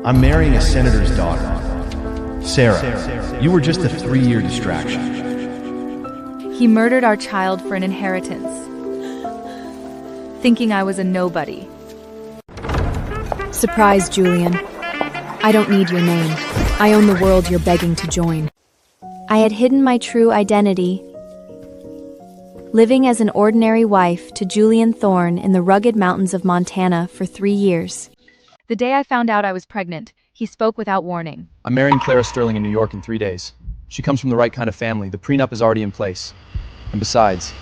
I'm marrying a senator's daughter. Sarah, you were just a 3-year distraction. He murdered our child for an inheritance, thinking I was a nobody. Surprise, Julian. I don't need your name. I own the world you're begging to join. I had hidden my true identity, living as an ordinary wife to Julian Thorne in the rugged mountains of Montana for 3 years. The day I found out I was pregnant, he spoke without warning. I'm marrying Clara Sterling in New York in 3 days. She comes from the right kind of family. The prenup is already in place. And besides,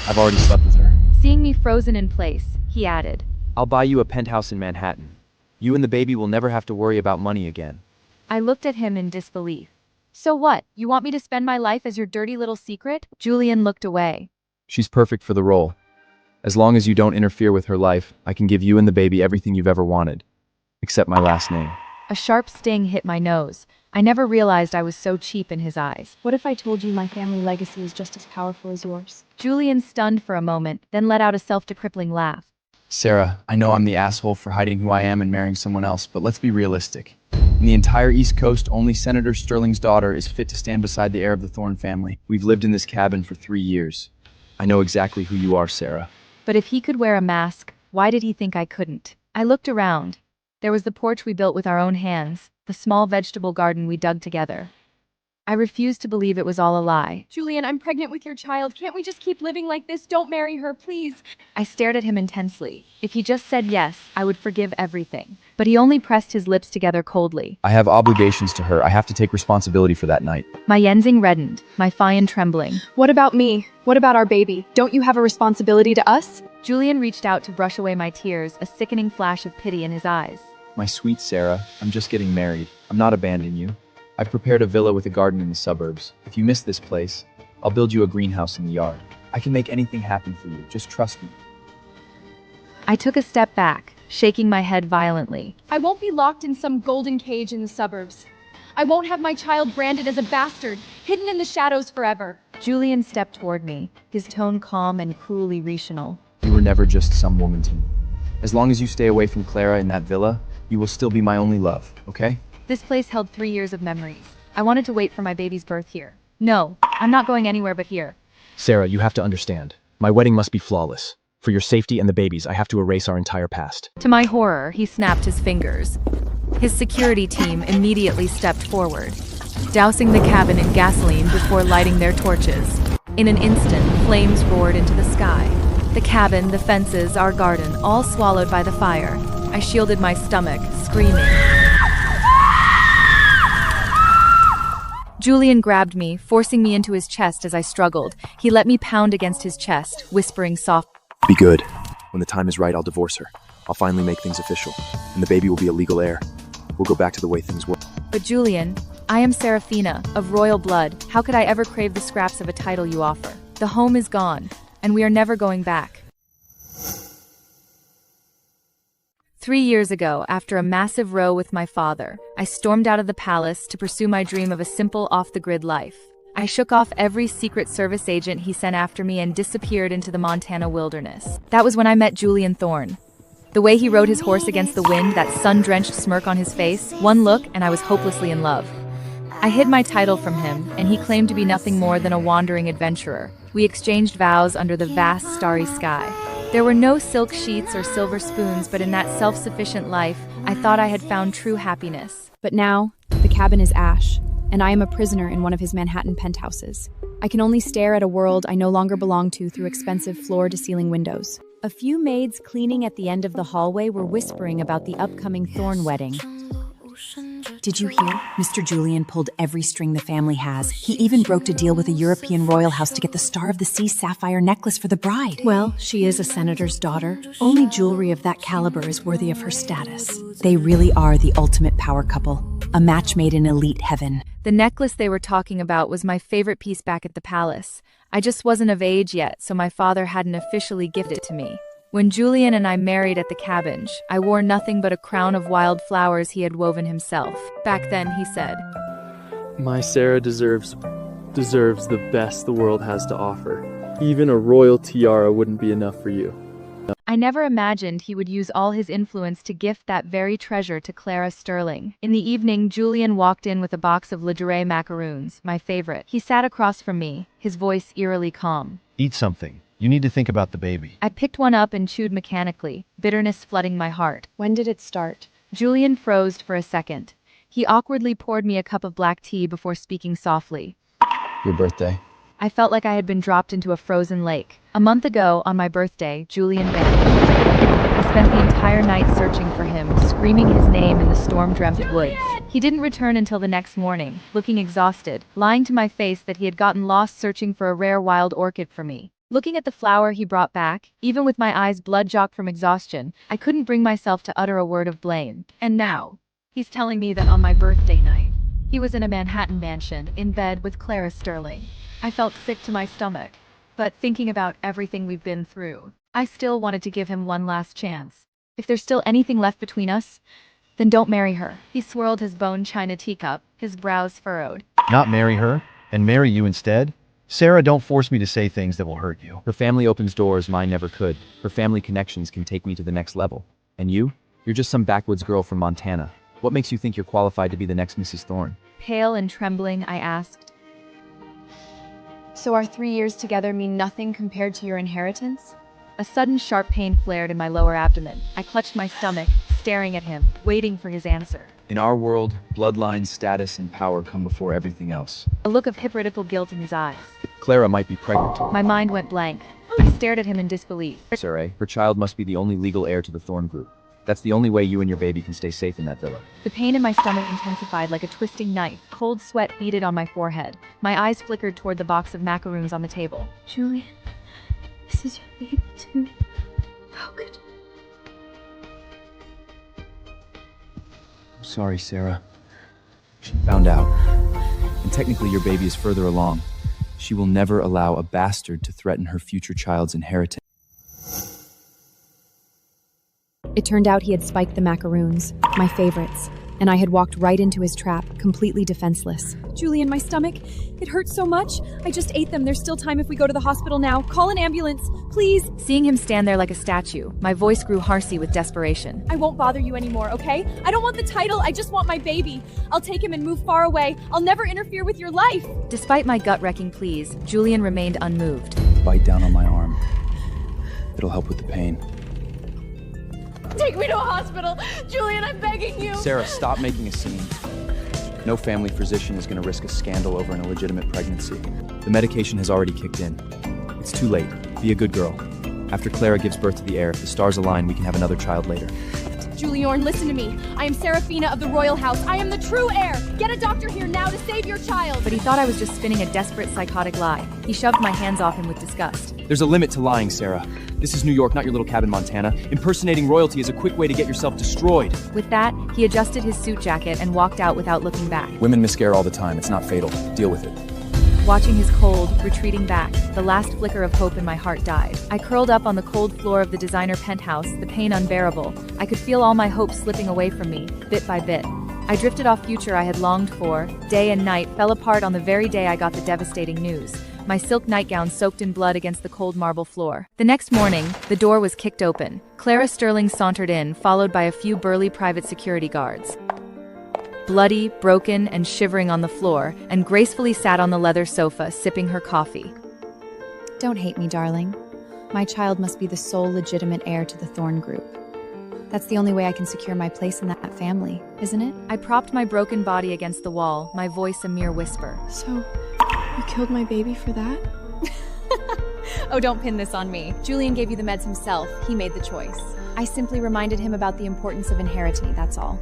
I've already slept with her. Seeing me frozen in place, he added, I'll buy you a penthouse in Manhattan. You and the baby will never have to worry about money again. I looked at him in disbelief. So what? You want me to spend my life as your dirty little secret? Julian looked away. She's perfect for the role. As long as you don't interfere with her life, I can give you and the baby everything you've ever wanted. Except my last name. A sharp sting hit my nose. I never realized I was so cheap in his eyes. What if I told you my family legacy is just as powerful as yours? Julian stunned for a moment, then let out a self-decrippling laugh. Sarah, I know I'm the asshole for hiding who I am and marrying someone else, but let's be realistic. In the entire East Coast, only Senator Sterling's daughter is fit to stand beside the heir of the Thorne family. We've lived in this cabin for 3 years. I know exactly who you are, Sarah. But if he could wear a mask, why did he think I couldn't? I looked around. There was the porch we built with our own hands, the small vegetable garden we dug together. I refused to believe it was all a lie. Julian, I'm pregnant with your child. Can't we just keep living like this? Don't marry her, please. I stared at him intensely. If he just said yes, I would forgive everything. But he only pressed his lips together coldly. I have obligations to her. I have to take responsibility for that night. My Yenzing reddened, my Fian trembling. What about me? What about our baby? Don't you have a responsibility to us? Julian reached out to brush away my tears, a sickening flash of pity in his eyes. My sweet Sarah, I'm just getting married. I'm not abandoning you. I've prepared a villa with a garden in the suburbs. If you miss this place, I'll build you a greenhouse in the yard. I can make anything happen for you. Just trust me. I took a step back, shaking my head violently. I won't be locked in some golden cage in the suburbs. I won't have my child branded as a bastard, hidden in the shadows forever. Julian stepped toward me, his tone calm and cruelly rational. You were never just some woman to me. As long as you stay away from Clara in that villa, you will still be my only love, okay? This place held 3 years of memories. I wanted to wait for my baby's birth here. No, I'm not going anywhere but here. Sarah, you have to understand. My wedding must be flawless. For your safety and the baby's, I have to erase our entire past. To my horror, he snapped his fingers. His security team immediately stepped forward, dousing the cabin in gasoline before lighting their torches. In an instant, flames roared into the sky. The cabin, the fences, our garden, all swallowed by the fire. I shielded my stomach, screaming. Julian grabbed me, forcing me into his chest as I struggled. He let me pound against his chest, whispering softly. Be good. When the time is right, I'll divorce her. I'll finally make things official, and the baby will be a legal heir. We'll go back to the way things were. But Julian, I am Seraphina, of royal blood. How could I ever crave the scraps of a title you offer? The home is gone, and we are never going back. 3 years ago, after a massive row with my father, I stormed out of the palace to pursue my dream of a simple off-the-grid life. I shook off every Secret Service agent he sent after me and disappeared into the Montana wilderness. That was when I met Julian Thorne. The way he rode his horse against the wind, that sun-drenched smirk on his face, one look and I was hopelessly in love. I hid my title from him, and he claimed to be nothing more than a wandering adventurer. We exchanged vows under the vast starry sky. There were no silk sheets or silver spoons, but in that self-sufficient life, I thought I had found true happiness. But now, the cabin is ash, and I am a prisoner in one of his Manhattan penthouses. I can only stare at a world I no longer belong to through expensive floor-to-ceiling windows. A few maids cleaning at the end of the hallway were whispering about the upcoming Thorne wedding. Did you hear? Mr. Julian pulled every string the family has. He even broked a deal with a European royal house to get the Star of the Sea sapphire necklace for the bride. Well, she is a senator's daughter. Only jewelry of that caliber is worthy of her status. They really are the ultimate power couple. A match made in elite heaven. The necklace they were talking about was my favorite piece back at the palace. I just wasn't of age yet, so my father hadn't officially gifted it to me. When Julian and I married at the cabin, I wore nothing but a crown of wild flowers he had woven himself. Back then, he said, My Sarah deserves the best the world has to offer. Even a royal tiara wouldn't be enough for you. I never imagined he would use all his influence to gift that very treasure to Clara Sterling. In the evening, Julian walked in with a box of Ladurée macaroons, my favorite. He sat across from me, his voice eerily calm. Eat something. You need to think about the baby. I picked one up and chewed mechanically, bitterness flooding my heart. When did it start? Julian froze for a second. He awkwardly poured me a cup of black tea before speaking softly. Your birthday. I felt like I had been dropped into a frozen lake. A month ago, on my birthday, Julian vanished. I spent the entire night searching for him, screaming his name in the storm-drenched woods. He didn't return until the next morning, looking exhausted, lying to my face that he had gotten lost searching for a rare wild orchid for me. Looking at the flower he brought back, even with my eyes bloodshot from exhaustion, I couldn't bring myself to utter a word of blame. And now, he's telling me that on my birthday night, he was in a Manhattan mansion, in bed with Clara Sterling. I felt sick to my stomach, but thinking about everything we've been through, I still wanted to give him one last chance. If there's still anything left between us, then don't marry her. He swirled his bone china teacup, his brows furrowed. Not marry her, and marry you instead? Sarah, don't force me to say things that will hurt you. Her family opens doors mine never could. Her family connections can take me to the next level. And you? You're just some backwoods girl from Montana. What makes you think you're qualified to be the next Mrs. Thorne? Pale and trembling, I asked. So our 3 years together mean nothing compared to your inheritance? A sudden sharp pain flared in my lower abdomen. I clutched my stomach, staring at him, waiting for his answer. In our world, bloodline, status, and power come before everything else. A look of hypocritical guilt in his eyes. Clara might be pregnant. My mind went blank. I stared at him in disbelief. Sarai, her child must be the only legal heir to the Thorne group. That's the only way you and your baby can stay safe in that villa. The pain in my stomach intensified like a twisting knife. Cold sweat beaded on my forehead. My eyes flickered toward the box of macaroons on the table. Julian, this is your baby too. How could... I'm sorry, Sarah. She found out. And technically your baby is further along. She will never allow a bastard to threaten her future child's inheritance. It turned out he had spiked the macaroons, my favorites, and I had walked right into his trap, completely defenseless. Julian, my stomach, it hurts so much. I just ate them. There's still time if we go to the hospital now. Call an ambulance, please. Seeing him stand there like a statue, my voice grew horsey with desperation. I won't bother you anymore, okay? I don't want the title, I just want my baby. I'll take him and move far away. I'll never interfere with your life. Despite my gut-wrecking pleas, Julian remained unmoved. Bite down on my arm. It'll help with the pain. Take me to a hospital! Julian, I'm begging you! Sarah, stop making a scene. No family physician is going to risk a scandal over an illegitimate pregnancy. The medication has already kicked in. It's too late. Be a good girl. After Clara gives birth to the heir, if the stars align, we can have another child later. Julian, listen to me. I am Seraphina of the Royal House. I am the true heir. Get a doctor here now to save your child. But he thought I was just spinning a desperate, psychotic lie. He shoved my hands off him with disgust. There's a limit to lying, Sarah. This is New York, not your little cabin, Montana. Impersonating royalty is a quick way to get yourself destroyed. With that, he adjusted his suit jacket and walked out without looking back. Women miscarry all the time. It's not fatal. Deal with it. Watching his cold, retreating back, the last flicker of hope in my heart died. I curled up on the cold floor of the designer penthouse, the pain unbearable. I could feel all my hope slipping away from me, bit by bit. I drifted off future I had longed for. Day and night fell apart on the very day I got the devastating news. My silk nightgown soaked in blood against the cold marble floor. The next morning, the door was kicked open. Clara Sterling sauntered in, followed by a few burly private security guards. Bloody, broken, and shivering on the floor, and gracefully sat on the leather sofa, sipping her coffee. Don't hate me, darling. My child must be the sole legitimate heir to the Thorne group. That's the only way I can secure my place in that family, isn't it? I propped my broken body against the wall, my voice a mere whisper. So, you killed my baby for that? Oh, don't pin this on me. Julian gave you the meds himself. He made the choice. I simply reminded him about the importance of inheriting, that's all.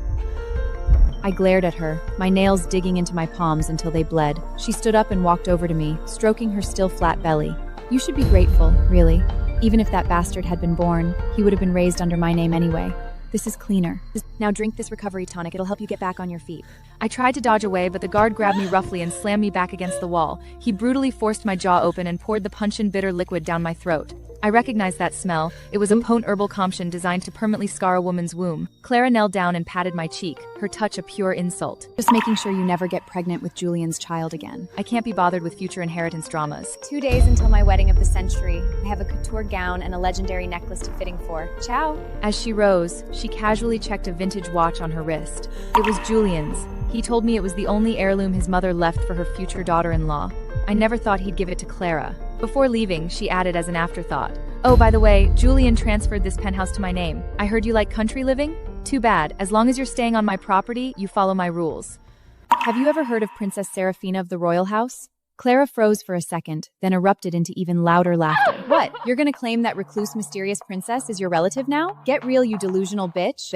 I glared at her, my nails digging into my palms until they bled. She stood up and walked over to me, stroking her still flat belly. You should be grateful, really. Even if that bastard had been born, he would have been raised under my name anyway. This is cleaner. Now drink this recovery tonic. It'll help you get back on your feet. I tried to dodge away, but the guard grabbed me roughly and slammed me back against the wall. He brutally forced my jaw open and poured the pungent bitter liquid down my throat. I recognized that smell. It was a potent herbal compound designed to permanently scar a woman's womb. Clara knelt down and patted my cheek, her touch a pure insult. Just making sure you never get pregnant with Julian's child again. I can't be bothered with future inheritance dramas. 2 days until my wedding of the century. I have a couture gown and a legendary necklace to fitting for. Ciao. As she rose, she casually checked a vintage watch on her wrist. It was Julian's. He told me it was the only heirloom his mother left for her future daughter-in-law. I never thought he'd give it to Clara. Before leaving, she added as an afterthought, "Oh, by the way, Julian transferred this penthouse to my name. I heard you like country living? Too bad. As long as you're staying on my property, you follow my rules." Have you ever heard of Princess Seraphina of the royal house? Clara froze for a second, then erupted into even louder laughter. What? You're gonna claim that recluse mysterious princess is your relative now? Get real, you delusional bitch.